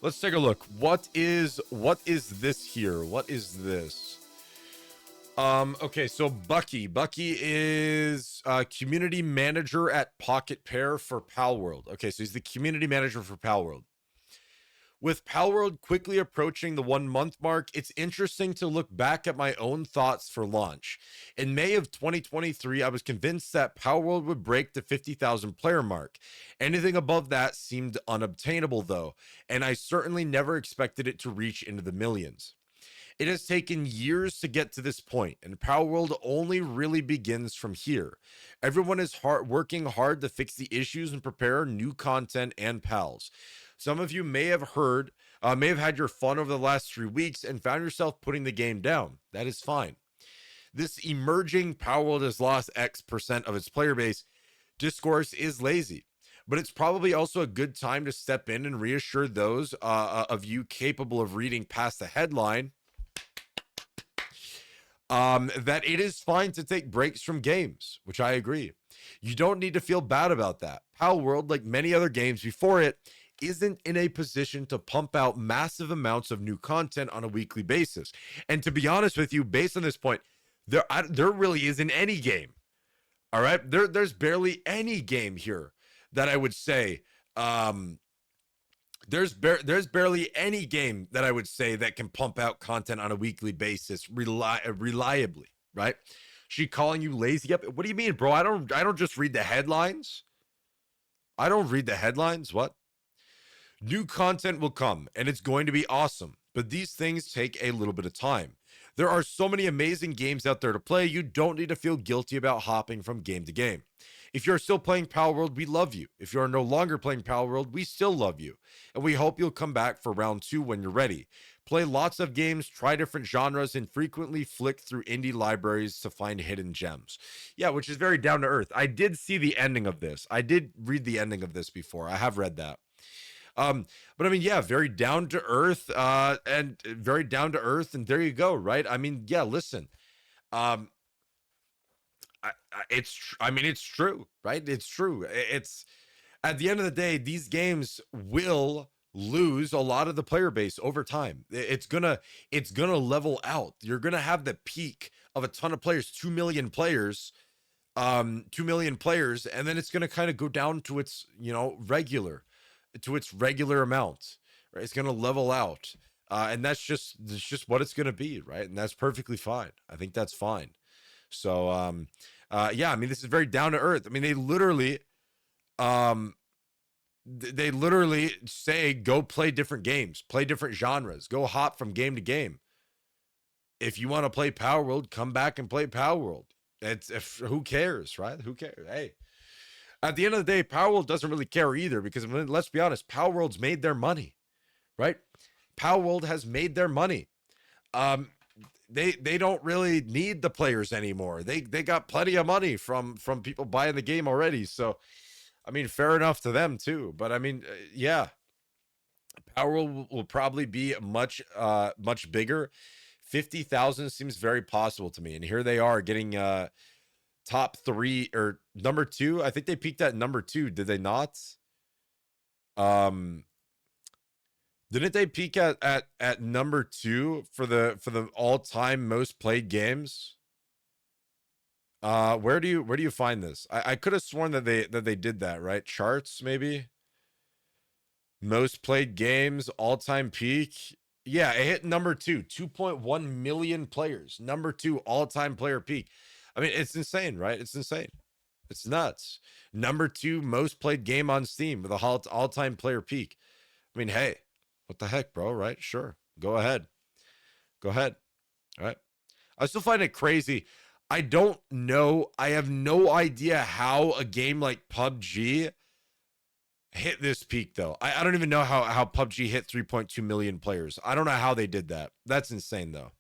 Let's take a look. What is this here? What is this? Okay, so Bucky is community manager at Pocket Pair for Palworld. Okay, so he's the community manager for Palworld. With Palworld quickly approaching the 1 month mark, it's interesting to look back at my own thoughts for launch. In May of 2023, I was convinced that Palworld would break the 50,000 player mark. Anything above that seemed unobtainable, though, and I certainly never expected it to reach into the millions. It has taken years to get to this point, and Palworld only really begins from here. Everyone is working hard to fix the issues and prepare new content and pals. Some of you may have had your fun over the last 3 weeks and found yourself putting the game down. That is fine. This emerging Palworld has lost X% of its player base discourse is lazy, but it's probably also a good time to step in and reassure those of you capable of reading past the headline that it is fine to take breaks from games, which I agree. You don't need to feel bad about that. Palworld, like many other games before it, isn't in a position to pump out massive amounts of new content on a weekly basis. And to be honest with you, based on this point, there really isn't any game. All right, there's barely any game here that I would say. There's barely any game that I would say that can pump out content on a weekly basis reliably, right? She calling you lazy? Yep. What do you mean, bro? I don't just read the headlines. I don't read the headlines. What? New content will come and it's going to be awesome, but these things take a little bit of time. There are so many amazing games out there to play, you don't need to feel guilty about hopping from game to game. If you're still playing Palworld, we love you. If you're no longer playing Palworld, we still love you. And we hope you'll come back for round 2 when you're ready. Play lots of games, try different genres, and frequently flick through indie libraries to find hidden gems. Yeah, which is very down to earth. I did see the ending of this. I did read the ending of this before. I have read that. But I mean, yeah, very down to earth, and very down to earth, and there you go, right? I mean, yeah, listen, um, I mean, it's true, right? It's true. It's at the end of the day, these games will lose a lot of the player base over time. It's gonna level out. You're gonna have the peak of a ton of players, 2 million players, 2 million players, and then it's gonna kind of go down to its, regular amount, right? It's going to level out. And that's just what it's going to be, right? And that's perfectly fine. I think that's fine. So, yeah, I mean, this is very down to earth. I mean, um, they literally say, go play different games, play different genres, go hop from game to game. If you want to play Palworld, come back and play Palworld. Who cares, right? Who cares? Hey, at the end of the day, Palworld doesn't really care either because, I mean, let's be honest, Palworld's made their money, right? Palworld has made their money. They don't really need the players anymore. They got plenty of money from people buying the game already. So, I mean, fair enough to them too. But I mean, yeah, Palworld will probably be much bigger. 50,000 seems very possible to me, and here they are getting top 3 or number 2. I think they peaked at number 2. Did they not? Um, didn't they peak at number 2 for the all-time most played games? Where do you find this? I could have sworn that they did that, right? Charts, maybe? Most played games, all-time peak. Yeah, it hit number 2, 2.1 million players. Number 2 all-time player peak. I mean, it's insane, right? It's insane. It's nuts. Number 2 most played game on Steam with a all-time player peak. I mean, hey, what the heck, bro, right? Sure. Go ahead. Go ahead. All right. I still find it crazy. I don't know. I have no idea how a game like PUBG hit this peak, though. I don't even know how PUBG hit 3.2 million players. I don't know how they did that. That's insane, though.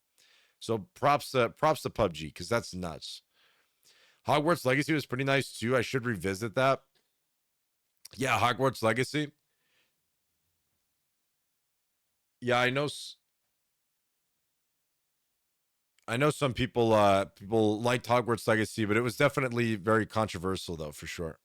So props to PUBG, because that's nuts. Hogwarts Legacy was pretty nice too. I should revisit that. Yeah, Hogwarts Legacy. Yeah, I know some people liked Hogwarts Legacy, but it was definitely very controversial though, for sure.